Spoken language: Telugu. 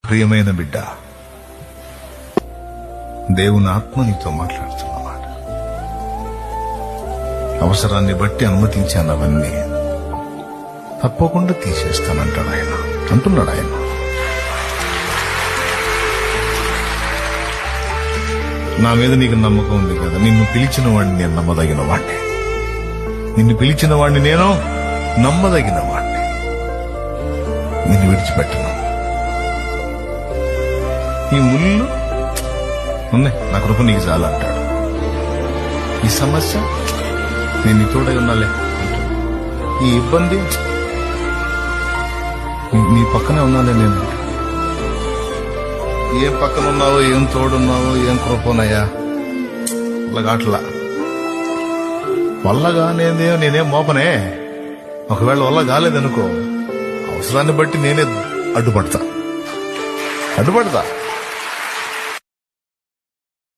ప్రియమైన బిడ్డ, దేవుని ఆత్మ నీతో మాట్లాడుతున్నమాట. అవసరాన్ని బట్టి అనుమతించాను అవన్నీ, తప్పకుండా తీసేస్తానంటాడు ఆయన, అంటున్నాడు ఆయన. నా మీద నీకు నమ్మకం ఉంది కదా, నిన్ను పిలిచిన వాడిని నేను నమ్మదగిన వాడిని, నిన్ను పిలిచిన వాడిని నేను నమ్మదగిన వాడిని, నిన్ను విడిచిపెట్టను. ఈ ముళ్ళు ఉన్నాయి, నా కృప నీకు చాలా అంటాడు. ఈ సమస్య నేను నీ తోడై ఉన్నాలే అంటాడు. ఈ ఇబ్బంది నీ పక్కనే ఉన్నాలే నేను. ఏం పక్కన ఉన్నావో, ఏం తోడున్నావో, ఏం కృపనయ్యా అట్లా వల్లగా నేనేం మోపనే. ఒకవేళ వల్ల కాలేదనుకో, అవసరాన్ని బట్టి నేనే అడ్డుపడతా.